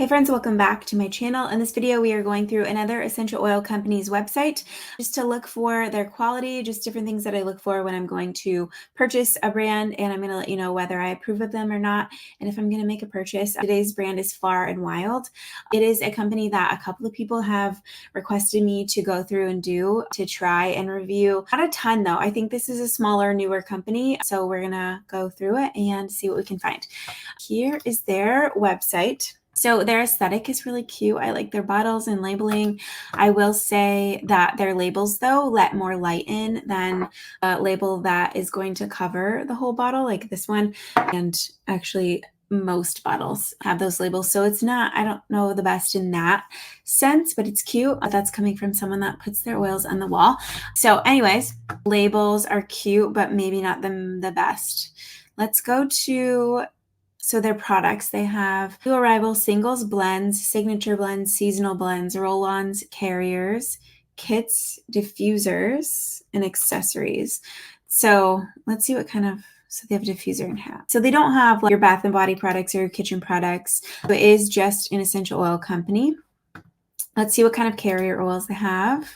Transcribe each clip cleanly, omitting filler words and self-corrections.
Hey friends, welcome back to my channel. In this video, we are going through another essential oil company's website just to look for their quality, just different things that I look for when I'm going to purchase a brand, and I'm going to let you know whether I approve of them or not, and if I'm going to make a purchase. Today's brand is Far and Wild. It is a company that a couple of people have requested me to go through and do to try and review. Not a ton though. I think this is a smaller, newer company, so we're going to go through it and see what we can find. Here is their website. So their aesthetic is really cute. I like their bottles and labeling. I will say that their labels, though, let more light in than a label that is going to cover the whole bottle, like this one. And actually, most bottles have those labels. So it's not, I don't know, the best in that sense, but it's cute. That's coming from someone that puts their oils on the wall. So anyways, labels are cute, but maybe not the best. Let's go to... So their products, they have new arrival singles, blends, signature blends, seasonal blends, roll-ons, carriers, kits, diffusers, and accessories. So let's see what kind of, so they have a diffuser and hat. So they don't have like your bath and body products or your kitchen products. So it is just an essential oil company. Let's see what kind of carrier oils they have.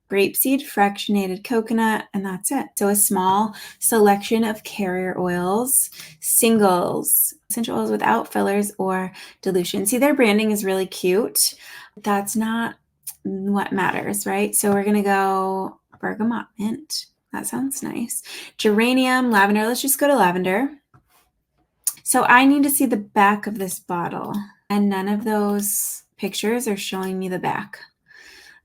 Grapeseed, fractionated coconut, and that's it. So a small selection of carrier oils, singles, essential oils without fillers or dilution. See, their branding is really cute. That's not what matters, right? So we're gonna go bergamot mint. That sounds nice. Geranium, lavender. Let's just go to lavender. So I need to see the back of this bottle, and none of those pictures are showing me the back.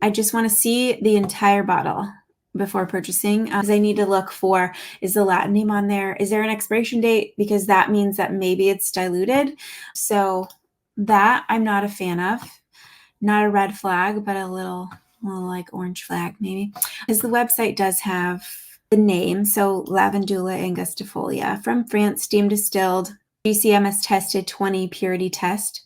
I just want to see the entire bottle before purchasing, because I need to look for, is the Latin name on there? Is there an expiration date? Because that means that maybe it's diluted. So that I'm not a fan of. Not a red flag, but a little like orange flag maybe. Because the website does have the name. So Lavandula angustifolia from France, steam distilled, GCMS tested, 20 purity test.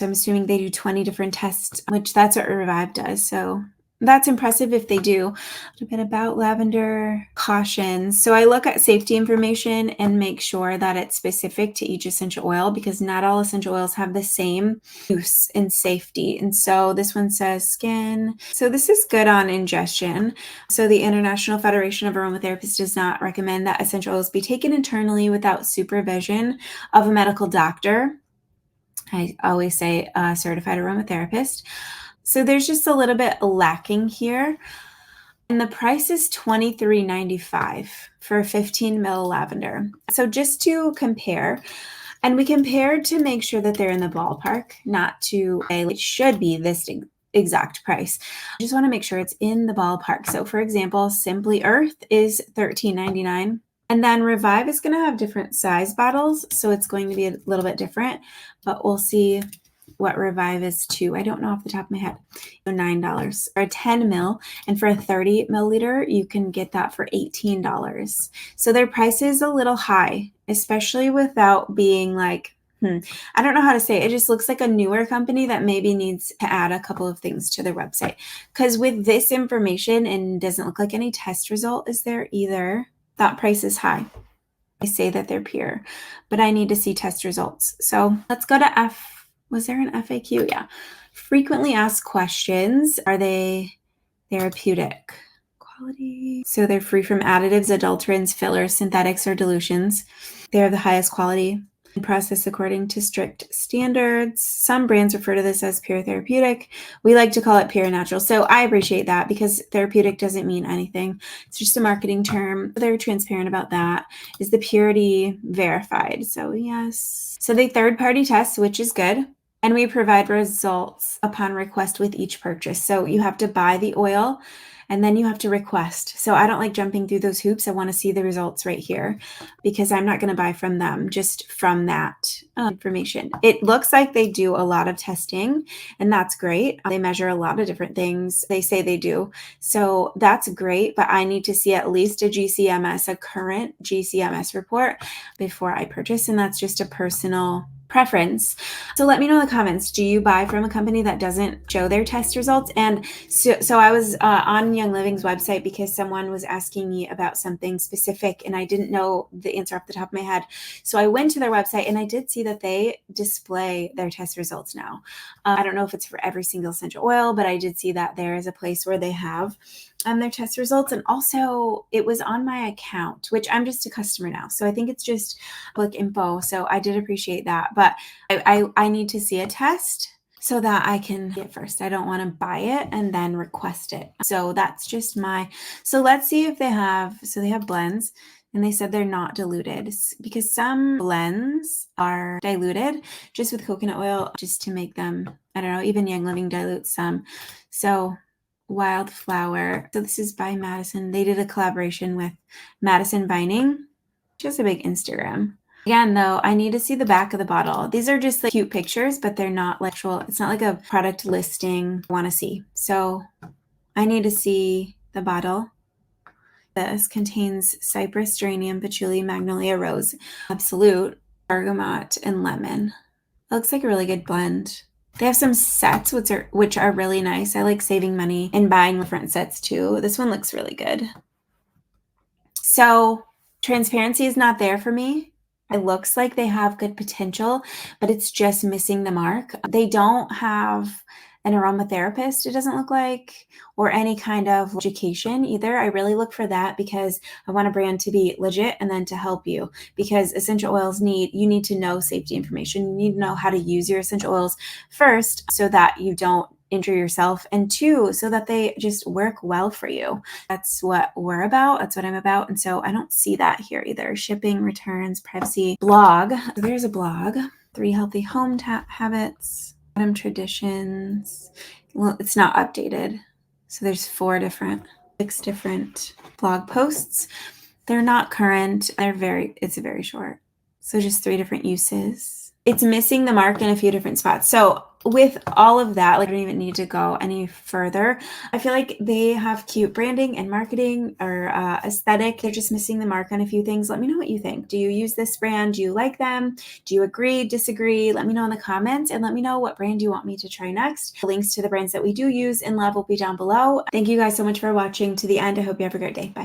I'm assuming they do 20 different tests, which that's what Revive does. So that's impressive if they do. A little bit about lavender cautions. So I look at safety information and make sure that it's specific to each essential oil, because not all essential oils have the same use and safety. And so this one says skin. So this is good on ingestion. So the International Federation of Aromatherapists does not recommend that essential oils be taken internally without supervision of a medical doctor. I always say certified aromatherapist. So there's just a little bit lacking here. And the price is $23.95 for 15 ml lavender. So just to compare, and we compared to make sure that they're in the ballpark, not to say it should be this exact price. I just want to make sure it's in the ballpark. So for example, Simply Earth is $13.99. And then Revive is going to have different size bottles, so it's going to be a little bit different, but we'll see what Revive is too. I don't know off the top of my head. $9 for a 10 ml, and for a 30 milliliter, you can get that for $18. So their price is a little high, especially without being like, I don't know how to say it. It just looks like a newer company that maybe needs to add a couple of things to their website. Because with this information, and doesn't look like any test result is there either. That price is high. I say that they're pure, but I need to see test results. So let's go to F. Was there an FAQ? Yeah. Frequently asked questions. Are they therapeutic? Quality. So they're free from additives, adulterants, fillers, synthetics, or dilutions. They are the highest quality and processed according to strict standards. Some brands refer to this as pure therapeutic. We like to call it pure natural. So I appreciate that, because therapeutic doesn't mean anything. It's just a marketing term. They're transparent about that. Is the purity verified? So yes. So they third-party test, which is good. And we provide results upon request with each purchase. So you have to buy the oil and then you have to request. So I don't like jumping through those hoops. I want to see the results right here, because I'm not going to buy from them, just from that information. It looks like they do a lot of testing, and that's great. They measure a lot of different things. They say they do. So that's great, but I need to see at least a GCMS, a current GCMS report before I purchase. And that's just a personal preference. So let me know in the comments, do you buy from a company that doesn't show their test results? And so I was on Young Living's website because someone was asking me about something specific and I didn't know the answer off the top of my head. So I went to their website and I did see that they display their test results now. I don't know if it's for every single essential oil, but I did see that there is a place where they have their test results. And also it was on my account, which I'm just a customer now. So I think it's just public info. So I did appreciate that, but I need to see a test so that I can get it first. I don't want to buy it and then request it. So that's just so let's see if they have blends. And they said they're not diluted because some blends are diluted just with coconut oil just to make them, I don't know, even Young Living dilutes some. So Wildflower. So this is by Madison. They did a collaboration with Madison Vining. Just a big Instagram. Again, though, I need to see the back of the bottle. These are just like cute pictures, but they're not like actual, it's not like a product listing I want to see. So I need to see the bottle. This contains cypress, geranium, patchouli, magnolia, rose, absolute, bergamot, and lemon. It looks like a really good blend. They have some sets which are really nice. I like saving money and buying different sets too. This one looks really good. So transparency is not there for me. It looks like they have good potential, but it's just missing the mark. They don't have an aromatherapist, it doesn't look like, or any kind of education either. I really look for that because I want a brand to be legit and then to help you, because essential oils you need to know safety information. You need to know how to use your essential oils first so that you don't injure yourself, and two, so that they just work well for you. That's what we're about. That's what I'm about. And so I don't see that here either. Shipping, returns, privacy, blog. So there's a blog, 3 healthy home habits. Traditions. Well, it's not updated. So there's 6 different blog posts. They're not current. It's very short. So just 3 different uses. It's missing the mark in a few different spots. So with all of that, like I don't even need to go any further. I feel like they have cute branding and marketing or aesthetic. They're just missing the mark on a few things. Let me know what you think. Do you use this brand? Do you like them? Do you agree, disagree? Let me know in the comments and let me know what brand you want me to try next. The links to the brands that we do use and love will be down below. Thank you guys so much for watching to the end. I hope you have a great day. Bye.